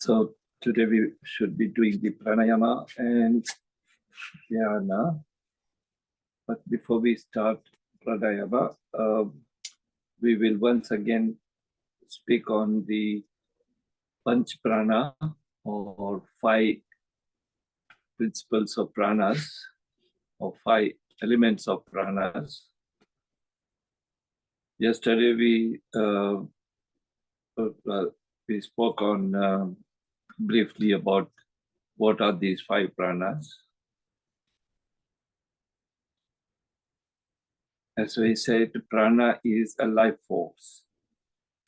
So today we should be doing the pranayama and dhyana. But before we start pranayama, we will once again speak on the Panch Prana or 5 principles of pranas or 5 elements of pranas. Yesterday we spoke on briefly about what are these 5 pranas. As we said, prana is a life force,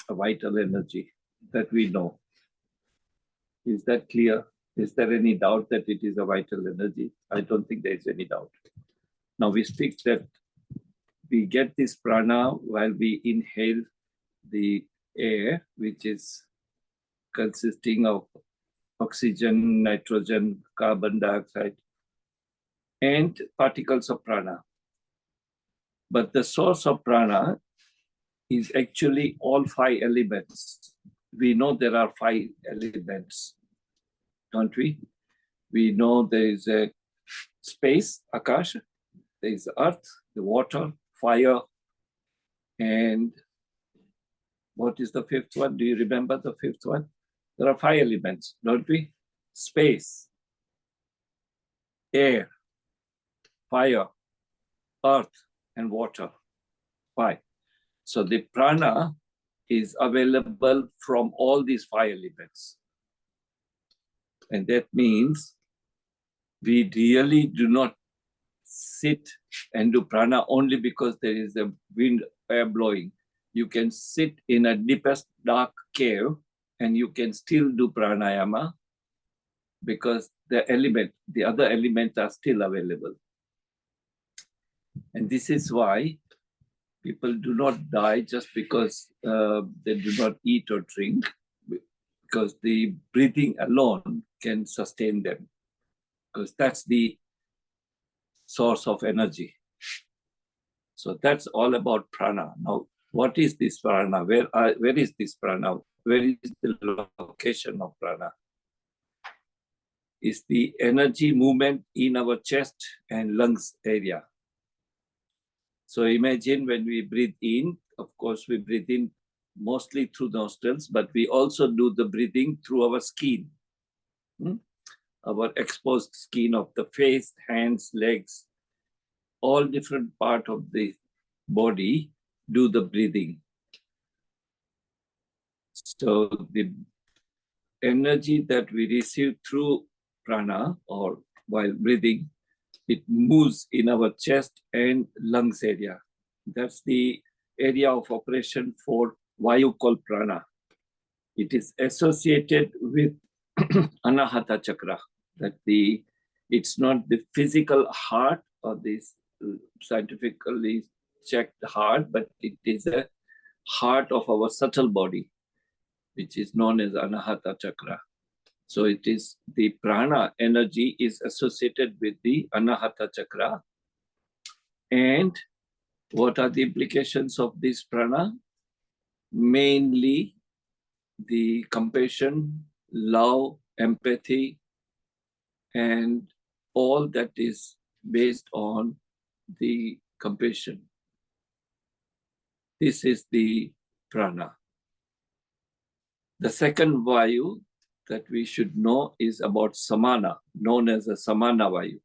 a vital energy that we know. Is that clear? Is there any doubt that it is a vital energy? I don't think there is any doubt. Now we speak that we get this prana while we inhale the air, which is consisting of oxygen, nitrogen, carbon dioxide, and particles of prana. But the source of prana is actually all 5 elements. We know there are 5 elements, don't we? We know there is a space, Akash, there is earth, the water, fire, and what is the 5th one? Do you remember the 5th one? There are 5 elements, don't we? Space, air, fire, earth, and water. 5. So the prana is available from all these 5 elements. And that means we really do not sit and do prana only because there is a wind, air blowing. You can sit in a deepest dark cave and you can still do pranayama because the other elements are still available. And this is why people do not die just because they do not eat or drink, because the breathing alone can sustain them, because that's the source of energy. So that's all about prana. Now, what is this prana? Where is this prana? Where is the location of prana? It's the energy movement in our chest and lungs area. So imagine when we breathe in, of course, we breathe in mostly through nostrils, but we also do the breathing through our skin. Our exposed skin of the face, hands, legs, all different parts of the body do the breathing. So the energy that we receive through prana or while breathing, it moves in our chest and lungs area. That's the area of operation for Vayu called prana. It is associated with Anahata chakra. It's not the physical heart or this scientifically checked heart, but it is a heart of our subtle body, which is known as Anahata chakra. So it is the prana energy is associated with the Anahata chakra. And what are the implications of this prana? Mainly the compassion, love, empathy, and all that is based on the compassion. This is the prana. The second vayu that we should know is about samana, known as a samana vayu.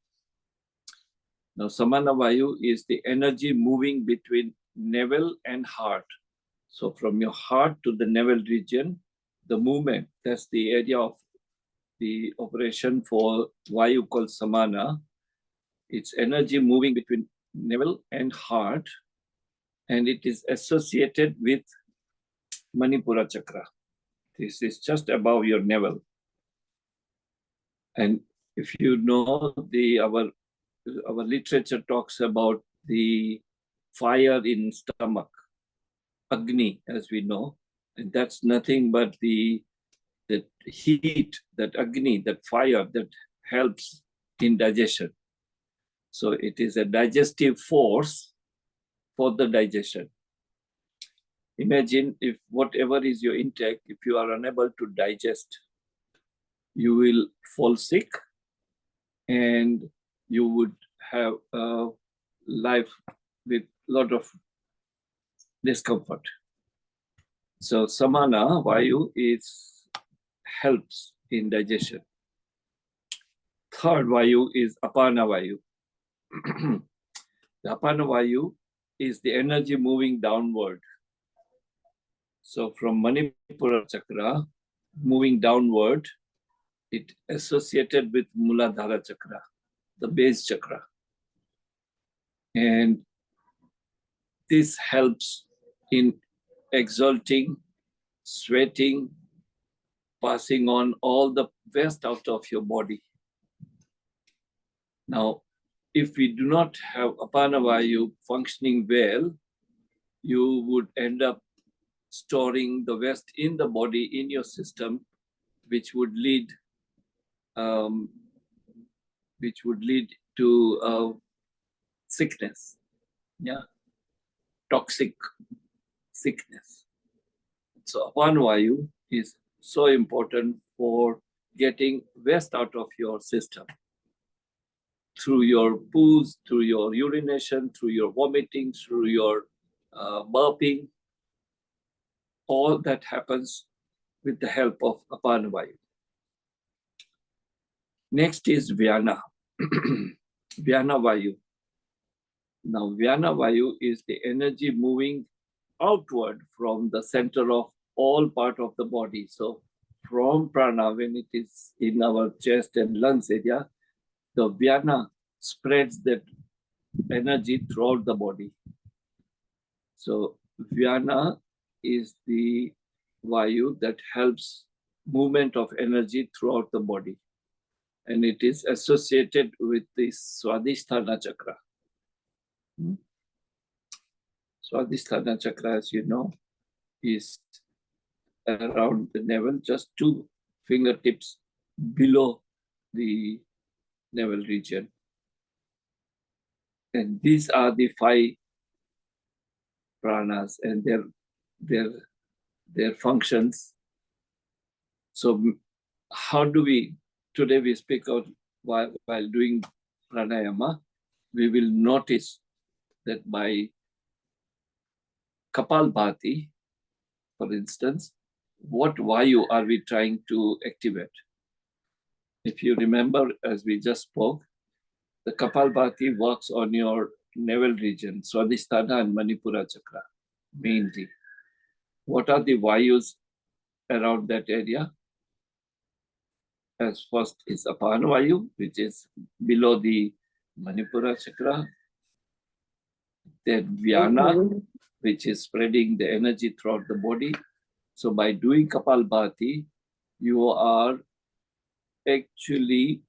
Now, samana vayu is the energy moving between navel and heart. So from your heart to the navel region, the movement, that's the area of the operation for vayu called samana. It's energy moving between navel and heart, and it is associated with Manipura chakra. This is just above your navel. And if you know, our literature talks about the fire in stomach, Agni, as we know, and that's nothing but that heat, that Agni, that fire that helps in digestion. So it is a digestive force for the digestion. Imagine if whatever is your intake, if you are unable to digest, you will fall sick and you would have a life with a lot of discomfort. So samana vayu helps in digestion. Third vayu is apana vayu. The apana vayu is the energy moving downward. So from Manipura chakra, moving downward, it associated with Muladhara chakra, the base chakra. And this helps in exalting, sweating, passing on all the waste out of your body. Now, if we do not have apana vayu functioning well, you would end up storing the waste in the body, in your system, which would lead to sickness, toxic sickness. So apana vayu is so important for getting waste out of your system through your poos, through your urination, through your vomiting, through your burping. All that happens with the help of apana vayu. Next is vyana. Vyana vayu. Now, vyana vayu is the energy moving outward from the center of all part of the body. So from prana, when it is in our chest and lungs area, the vyana spreads that energy throughout the body. So vyana is the vayu that helps movement of energy throughout the body. And it is associated with the Swadhisthana chakra. Swadhisthana chakra, as you know, is around the navel, just 2 fingertips below the navel region. And these are the 5 pranas and their functions. So how do we, today we speak out while doing pranayama, we will notice that by Kapalbhati, for instance, what vayu are we trying to activate? If you remember, as we just spoke, the Kapalbhati works on your navel region, Swadhisthana and Manipura chakra, mainly. What are the vayus around that area? As first is apana vayu, which is below the Manipura chakra. Then vyana, which is spreading the energy throughout the body. So by doing Kapalbhati, you are actually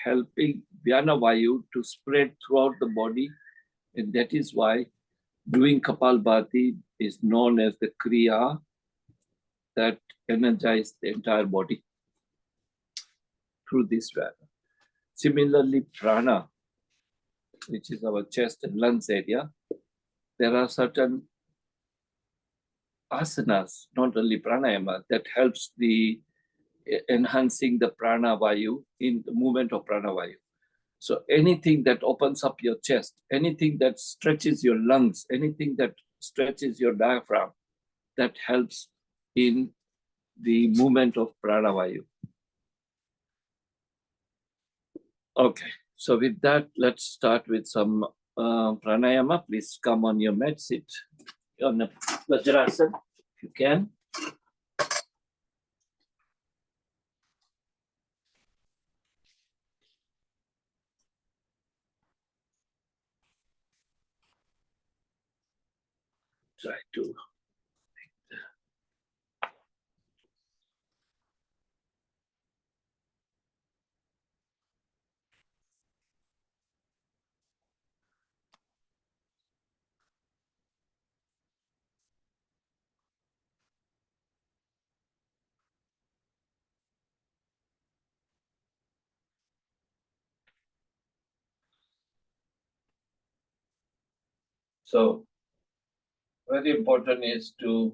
helping vyana vayu to spread throughout the body. And that is why doing Kapalbhati is known as the Kriya that energizes the entire body through this vyana. Similarly, prana, which is our chest and lungs area, there are certain asanas, not only pranayama, that helps the enhancing the prana vayu in the movement of prana vayu. So anything that opens up your chest, anything that stretches your lungs, anything that stretches your diaphragm, that helps in the movement of prana vayu. Okay, so with that, let's start with some pranayama. Please come on your mat, sit on a Vajrasana if you can. Try to. So very important is to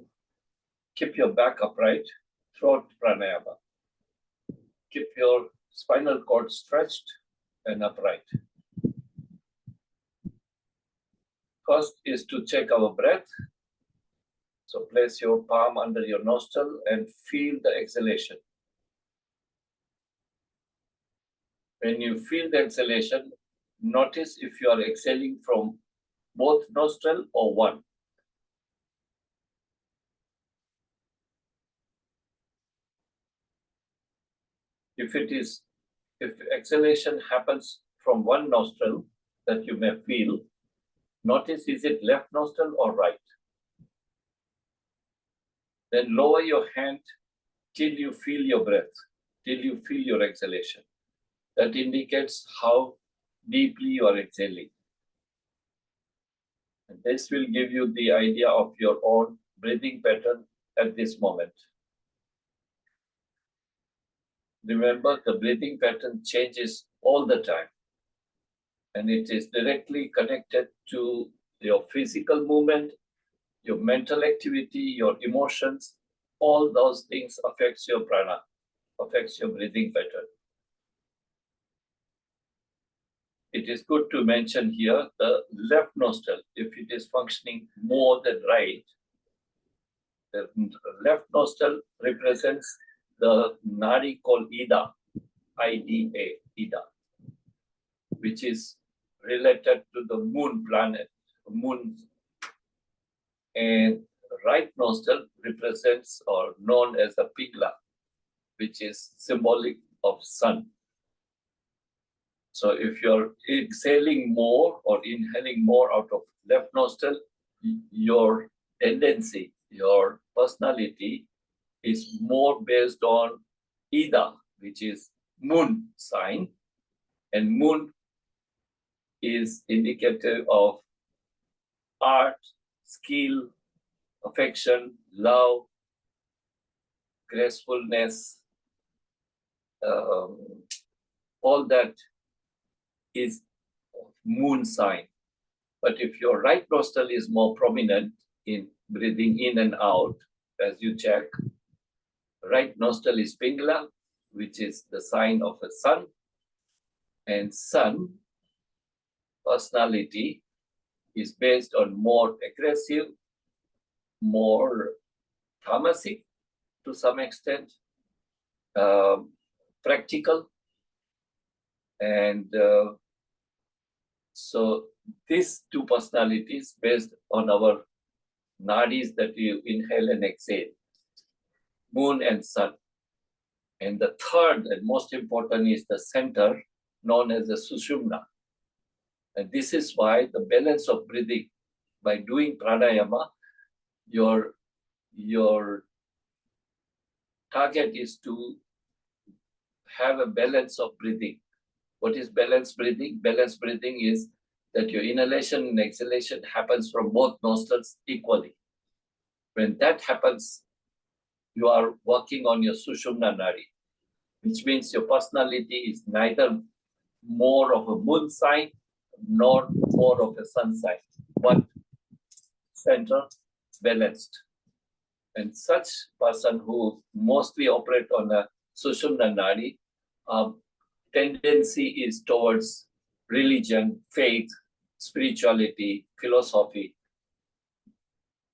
keep your back upright throughout pranayama. keep your spinal cord stretched and upright. First is to check our breath. So place your palm under your nostril and feel the exhalation. When you feel the exhalation, notice if you are exhaling from both nostril or one. If exhalation happens from one nostril that you may feel, notice is it left nostril or right. Then lower your hand till you feel your breath, till you feel your exhalation. That indicates how deeply you are exhaling. And this will give you the idea of your own breathing pattern at this moment. Remember, the breathing pattern changes all the time, and it is directly connected to your physical movement, your mental activity, your emotions. All those things affects your prana, affects your breathing pattern. It is good to mention here the left nostril, if it is functioning more than right. The left nostril represents the nadi called Ida, I-D-A, Ida, which is related to the moon planet, moon. And right nostril represents or known as the Pingla, which is symbolic of sun. So if you're exhaling more or inhaling more out of left nostril, your tendency, your personality is more based on Ida, which is moon sign. And moon is indicative of art, skill, affection, love, gracefulness, all that is moon sign. But if your right nostril is more prominent in breathing in and out, as you check, right nostril is Pingala, which is the sign of a sun. And sun personality is based on more aggressive, more tamasic to some extent, practical. And so these two personalities based on our nadis that you inhale and exhale, moon and sun. And the third and most important is the center known as the Sushumna. And this is why the balance of breathing, by doing pranayama, your target is to have a balance of breathing. What is balanced breathing? Balanced breathing is that your inhalation and exhalation happens from both nostrils equally. When that happens, you are working on your Sushumna Nadi, which means your personality is neither more of a moon sign nor more of a sun sign, but center balanced. And such person who mostly operate on a Sushumna Nadi, tendency is towards religion, faith, spirituality, philosophy.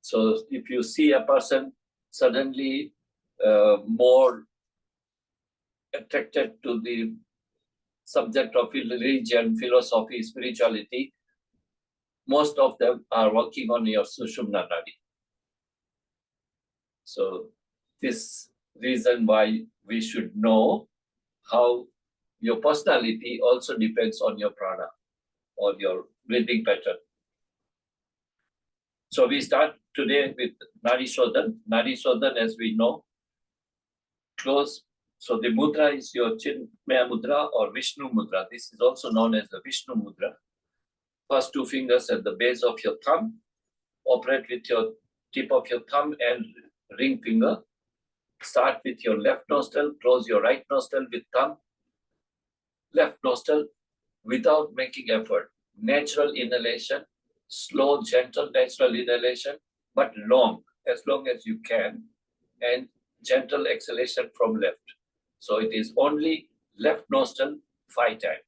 So if you see a person suddenly more attracted to the subject of religion, philosophy, spirituality, most of them are working on your Sushumna Nadi. So this reason why we should know how your personality also depends on your prana or your breathing pattern. So we start today with Nadi Shodhan. Nadi Shodhan, as we know, close. So the mudra is your Chinmaya mudra or Vishnu mudra. This is also known as the Vishnu mudra. First two fingers at the base of your thumb. Operate with your tip of your thumb and ring finger. Start with your left nostril. Close your right nostril with thumb. Left nostril without making effort. Natural inhalation, slow, gentle, natural inhalation, but long as you can, and gentle exhalation from left. So it is only left nostril 5 times.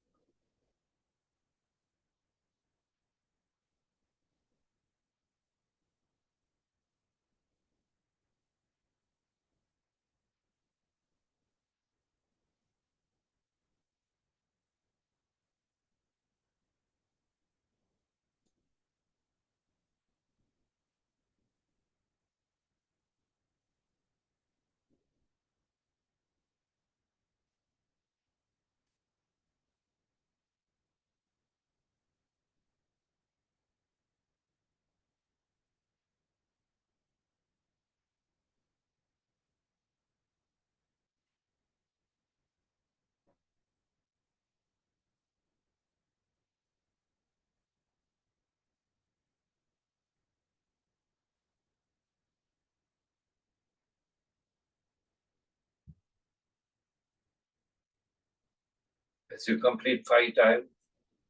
As you complete 5 times,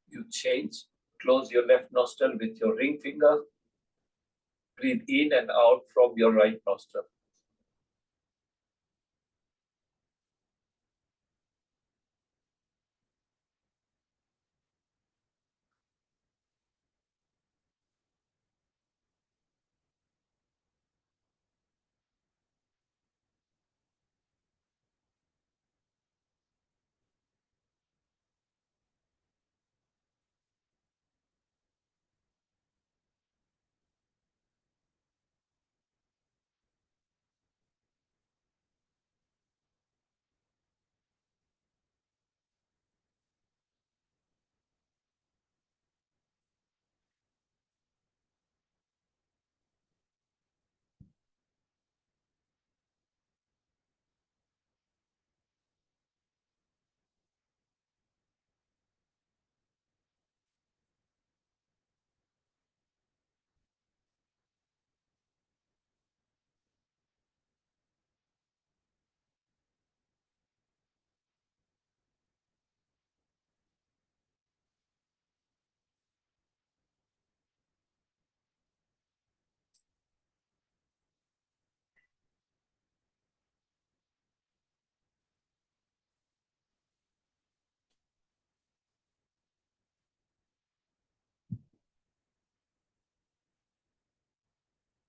you change. Close your left nostril with your ring finger. Breathe in and out from your right nostril.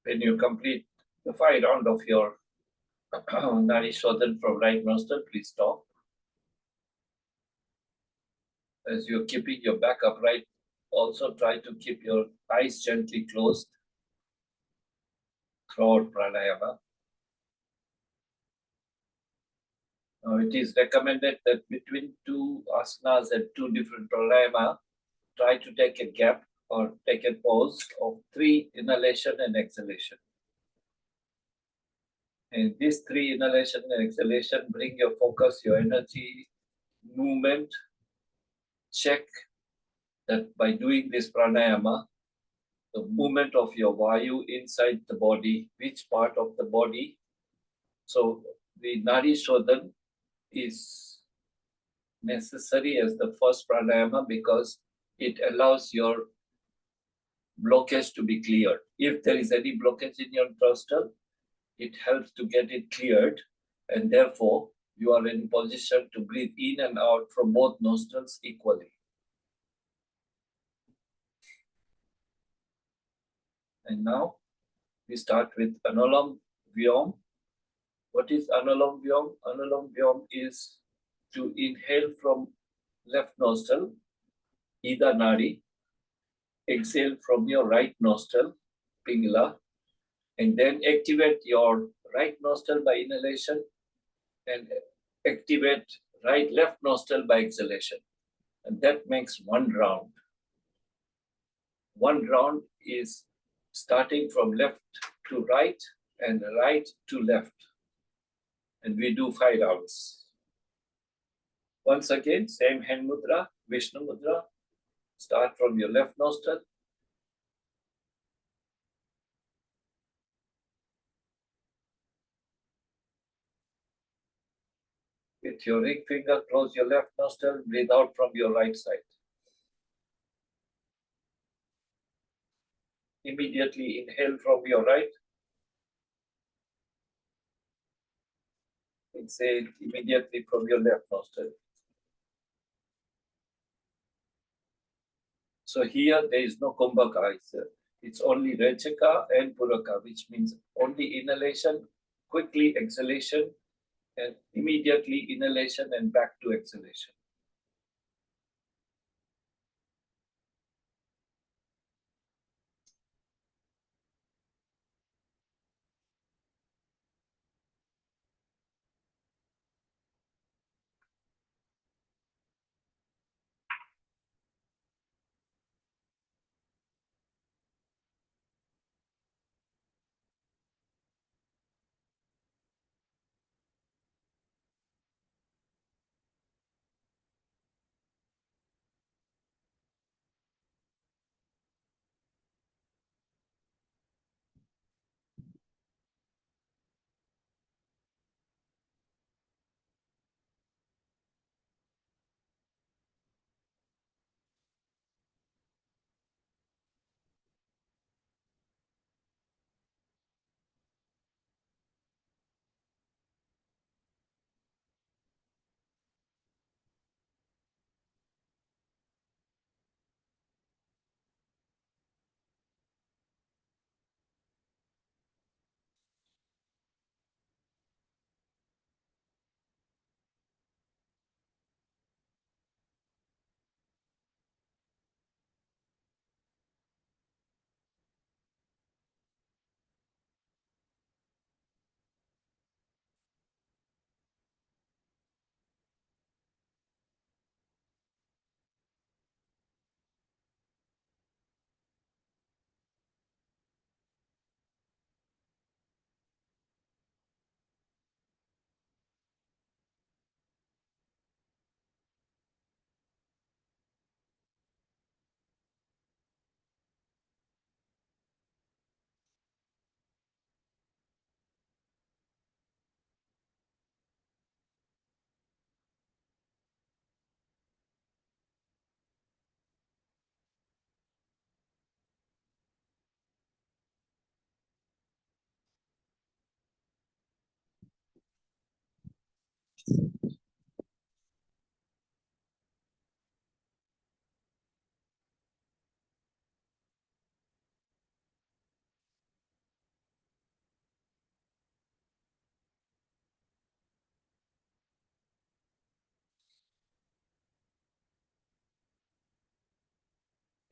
When you complete the 5 round of your Nari Shodhan from right nostril, please stop. As you're keeping your back upright, also try to keep your eyes gently closed throughout pranayama. Now, it is recommended that between 2 asanas and 2 different pranayama, try to take a gap or take a pause of 3 inhalation and exhalation. And these 3 inhalation and exhalation bring your focus, your energy, movement. Check that by doing this pranayama, the movement of your vayu inside the body, which part of the body. So the Nadi Shodhan is necessary as the first pranayama because it allows your blockage to be cleared. If there is any blockage in your nostril, it helps to get it cleared, and therefore you are in position to breathe in and out from both nostrils equally. And now we start with Anulam Vyom. What is Anulam Vyom? Anulam Vyom is to inhale from left nostril, Ida Nadi, exhale from your right nostril, Pingala, and then activate your right nostril by inhalation and activate right left nostril by exhalation. And that makes 1 round. 1 round is starting from left to right and right to left. And we do 5 rounds. Once again, same hand mudra, Vishnu mudra. Start from your left nostril. With your ring finger, close your left nostril, breathe out from your right side. Immediately inhale from your right. Exhale immediately from your left nostril. So here there is no kumbhaka. It's only rechaka and puraka, which means only inhalation, quickly exhalation, and immediately inhalation and back to exhalation.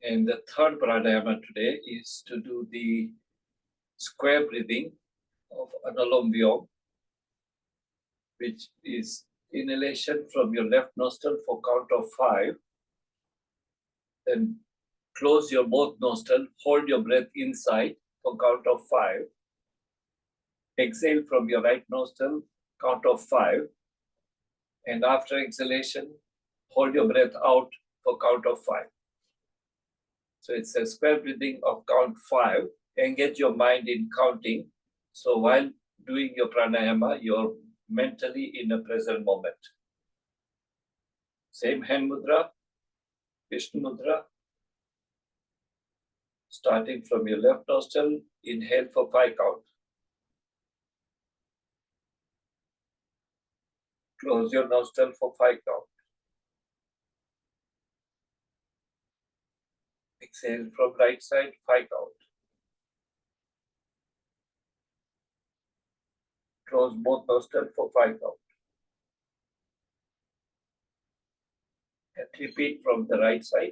And the third pranayama today is to do the square breathing of Anulom Vyom, which is inhalation from your left nostril for count of 5. Then close your both nostrils, hold your breath inside for count of 5. Exhale from your right nostril, count of 5. And after exhalation, hold your breath out for count of 5. So it's a square breathing of count 5. Engage your mind in counting. So while doing your pranayama, you're mentally in a present moment. Same hand mudra, Vishnu mudra. Starting from your left nostril, inhale for 5 count. Close your nostril for 5 count. Exhale from right side, 5 count. Close both nostrils for 5 count. And repeat from the right side.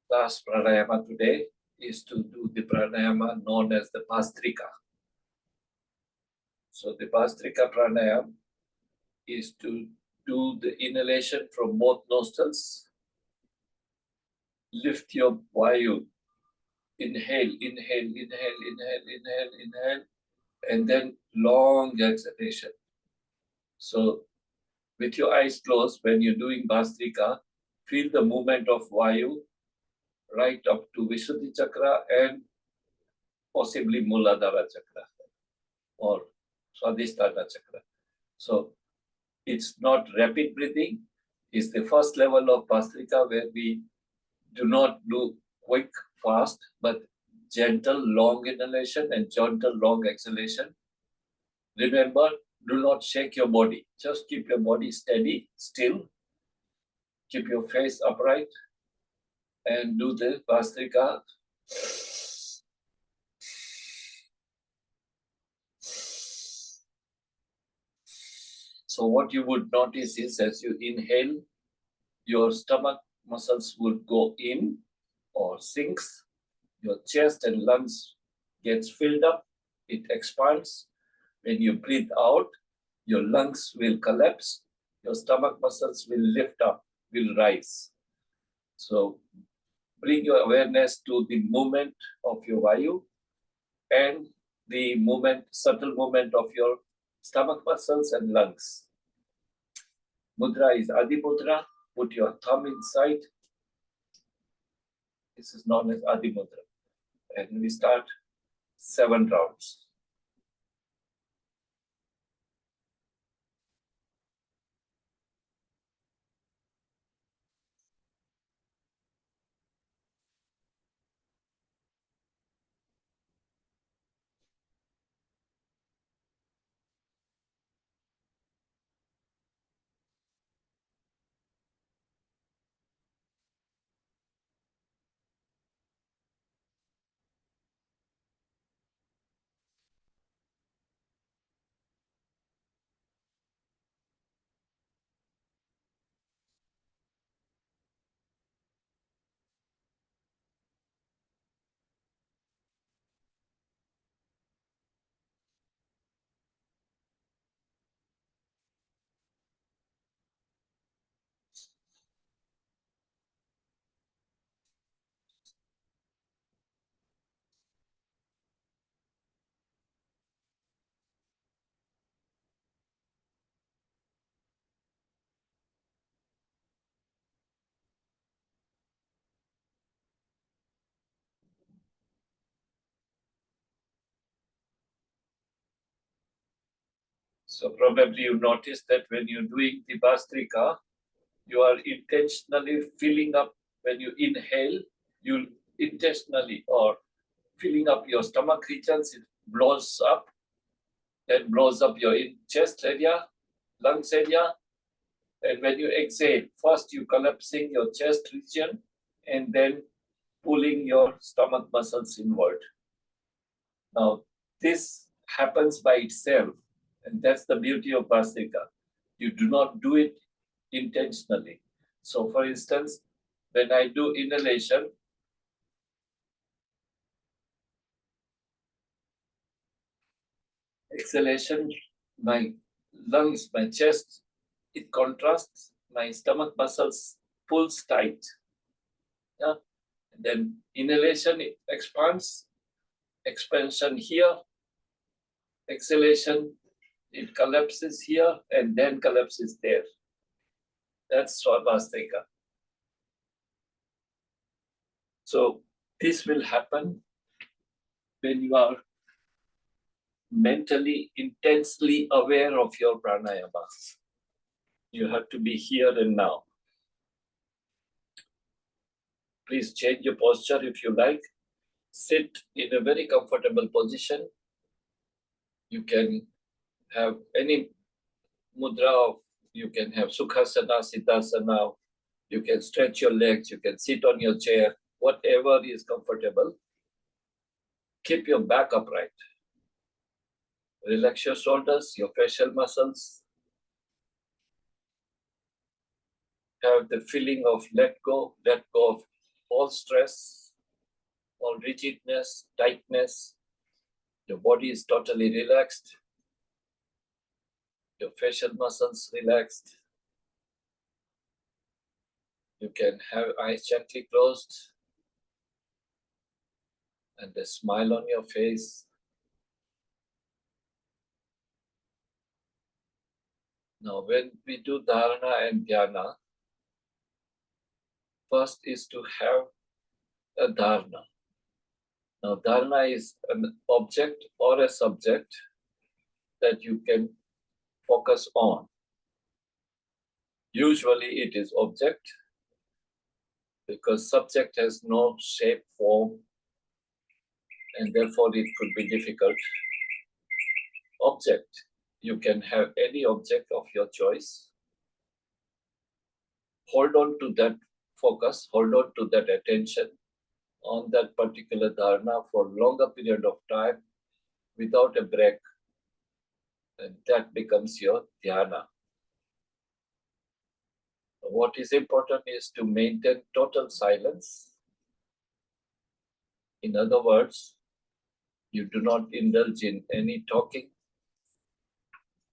Last pranayama today is to do the pranayama known as the Bhastrika. So the Bhastrika pranayam is to do the inhalation from both nostrils. Lift your vayu. Inhale, inhale, inhale, inhale, inhale, inhale, and then long exhalation. So with your eyes closed, when you're doing Bhastrika, feel the movement of vayu right up to Vishuddhi Chakra and possibly Muladhara Chakra or Swadhisthana Chakra. So it's not rapid breathing. It's the first level of Bhastrika where we do not do quick, fast, but gentle, long inhalation and gentle, long exhalation. Remember, do not shake your body. Just keep your body steady, still. Keep your face upright and do the Bhastrika. So what you would notice is as you inhale, your stomach muscles would go in or sinks. Your chest and lungs gets filled up. It expands. When you breathe out, your lungs will collapse. Your stomach muscles will lift up, will rise. So bring your awareness to the movement of your vayu and the movement, subtle movement of your stomach muscles and lungs. Mudra is Adi Mudra. Put your thumb inside. This is known as Adi Mudra. And we start 7 rounds. So probably you noticed that when you're doing the Bhastrika, you are intentionally filling up. When you inhale, you intentionally or filling up your stomach regions, it blows up, then blows up your chest area, lungs area. And when you exhale, first you collapsing your chest region and then pulling your stomach muscles inward. Now, this happens by itself, and that's the beauty of Bhastrika. You do not do it intentionally. So, for instance, when I do inhalation, exhalation, my lungs, my chest, it contrasts, my stomach muscles pulls tight. Yeah? And then inhalation, it expands, expansion here, exhalation, it collapses here and then collapses there. That's Swabhastika. So this will happen when you are mentally, intensely aware of your pranayama. You have to be here and now. Please change your posture if you like. Sit in a very comfortable position. You can have any mudra. You can have Sukhasana, Siddhasana. You can stretch your legs. You can sit on your chair. Whatever is comfortable. Keep your back upright. Relax your shoulders, your facial muscles. Have the feeling of let go of all stress, all rigidness, tightness. Your body is totally relaxed. Your facial muscles relaxed. You can have eyes gently closed and a smile on your face. Now, when we do dharana and dhyana, first is to have a dharana. Now, dharana is an object or a subject that you can focus on. Usually it is object because subject has no shape, form, and therefore it could be difficult. Object, you can have any object of your choice. Hold on to that focus, hold on to that attention on that particular dharana for longer period of time without a break, and that becomes your dhyana. What is important is to maintain total silence. In other words, you do not indulge in any talking.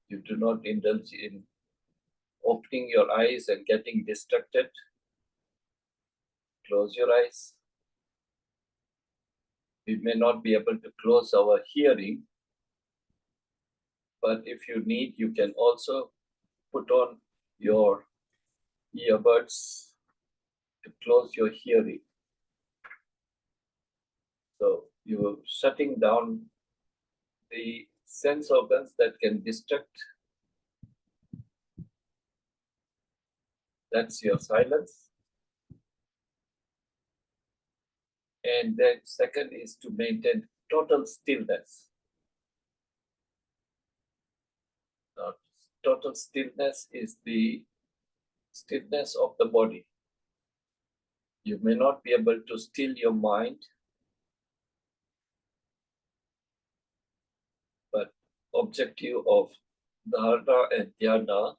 You do not indulge in opening your eyes and getting distracted. Close your eyes. We may not be able to close our hearing, but if you need, you can also put on your earbuds to close your hearing. So you are shutting down the sense organs that can distract. That's your silence. And then second is to maintain total stillness. Now, total stillness is the stillness of the body. You may not be able to still your mind, but objective of dharana and dhyana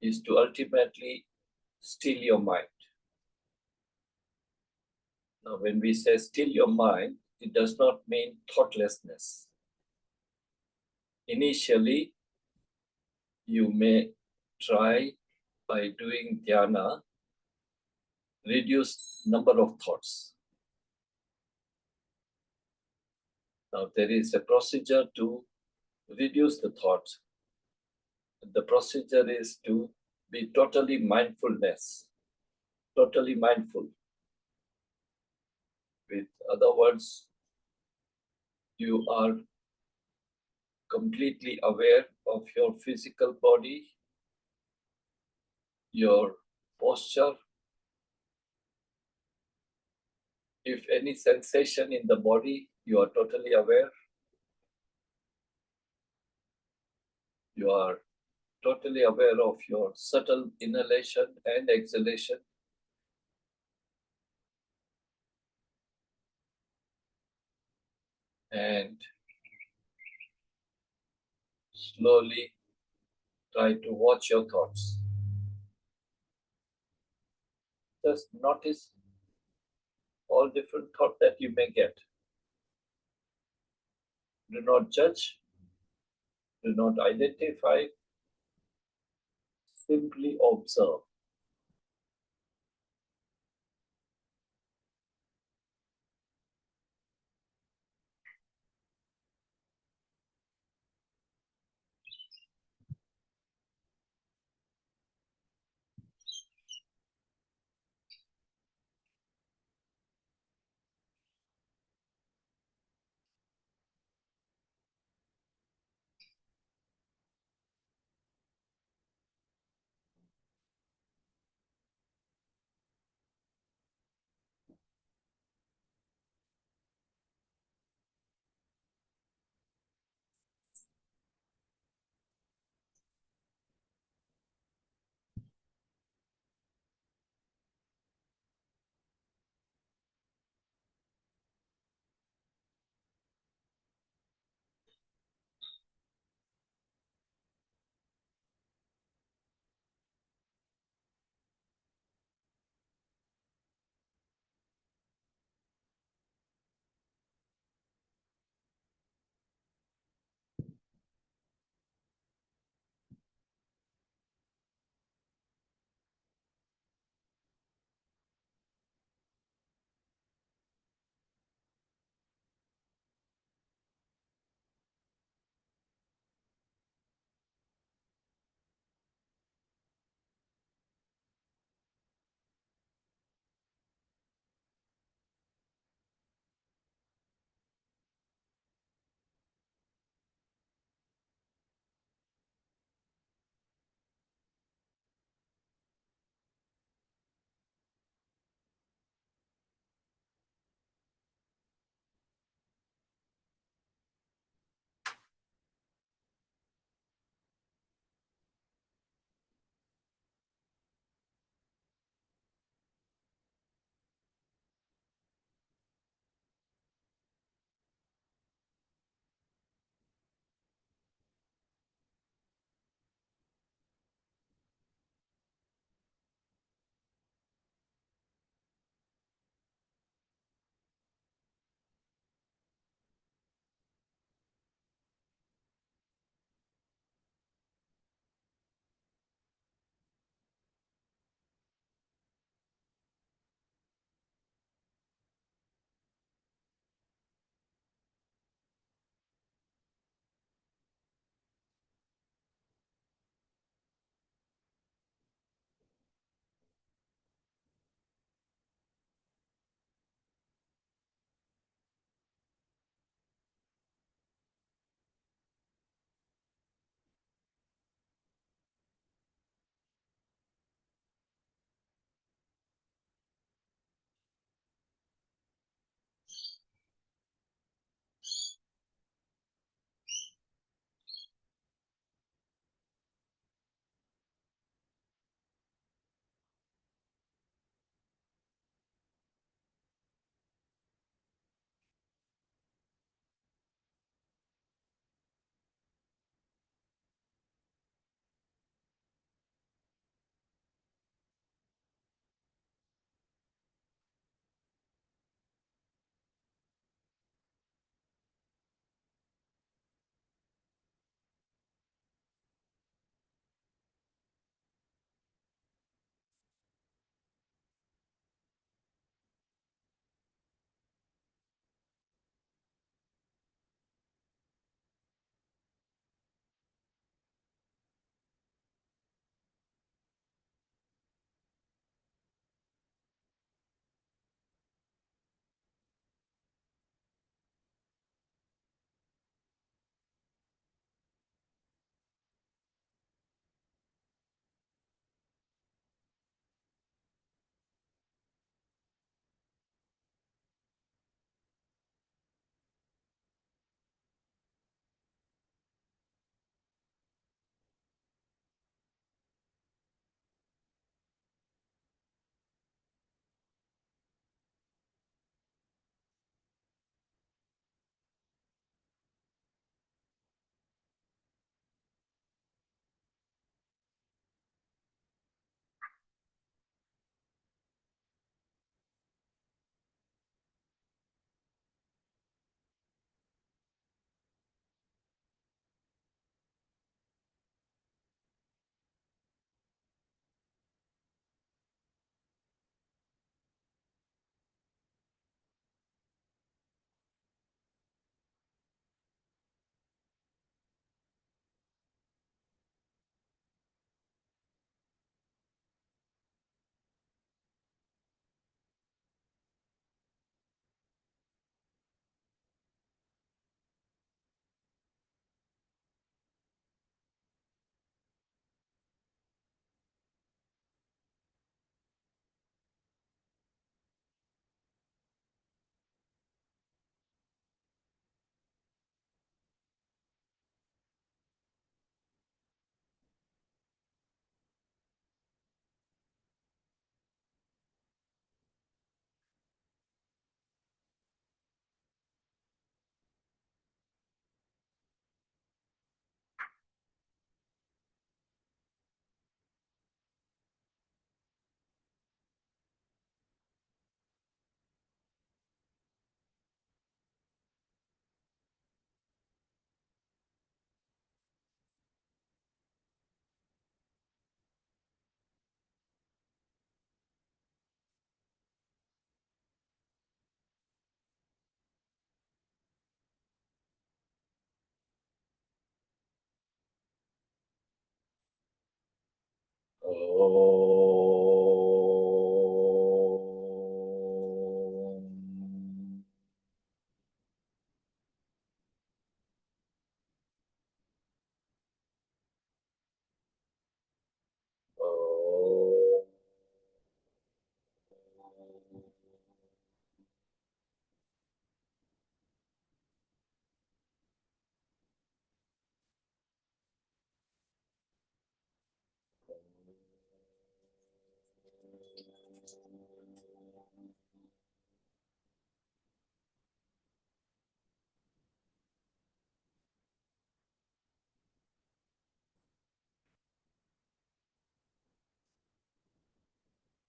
is to ultimately still your mind. Now, when we say still your mind, it does not mean thoughtlessness. Initially, you may try by doing dhyana, reduce number of thoughts. Now, there is a procedure to reduce the thoughts. The procedure is to be totally mindfulness, totally mindful. With other words, you are completely aware of your physical body, your posture. If any sensation in the body, you are totally aware. You are totally aware of your subtle inhalation and exhalation. And slowly try to watch your thoughts. Just notice all different thoughts that you may get. Do not judge. Do not identify. Simply observe.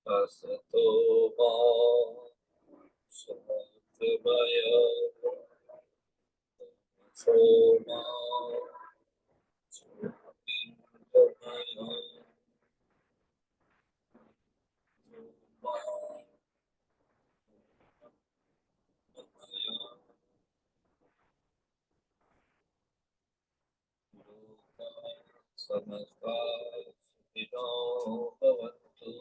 Asato ma satvaya soma sukhindamaya samasta sukhino bhavantu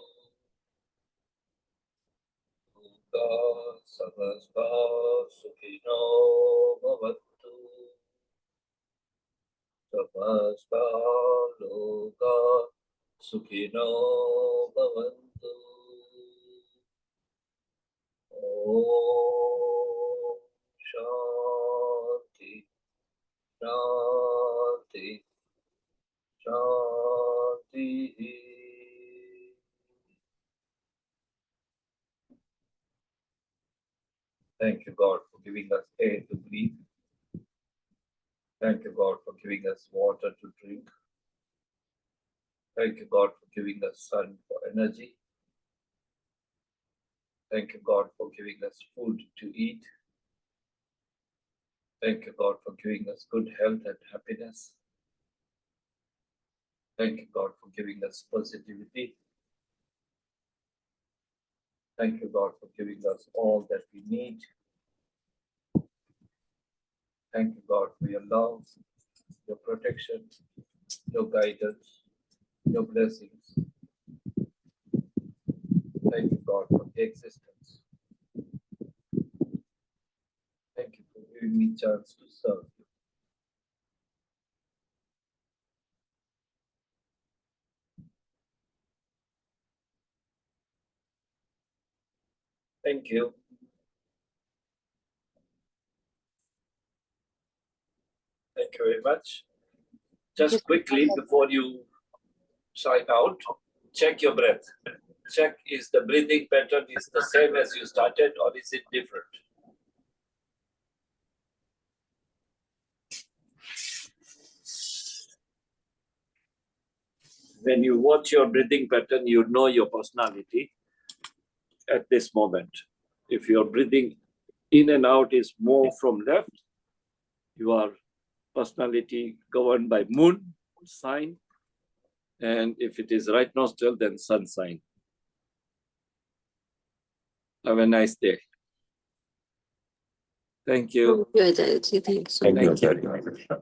samasta sukhino bhavantu samasta loka sukhino bhavantu. Om Shanti Shanti Shanti. Thank you, God, for giving us air to breathe. Thank you, God, for giving us water to drink. Thank you, God, for giving us sun for energy. Thank you, God, for giving us food to eat. Thank you, God, for giving us good health and happiness. Thank you, God, for giving us positivity. Thank you, God, for giving us all that we need. Thank you, God, for your love, your protection, your guidance, your blessings. Thank you, God, for the existence. Thank you for giving me a chance to serve you. Thank you. Thank you very much. Just quickly, before you sign out, check your breath. Check, is the breathing pattern is the same as you started, or is it different? When you watch your breathing pattern, you know your personality at this moment. If your breathing in and out is more from left, your personality governed by moon sign. And if it is right nostril, then sun sign. Have a nice day. Thank you. Thank you, Acharya. Thank you so much. Thank you, Acharya.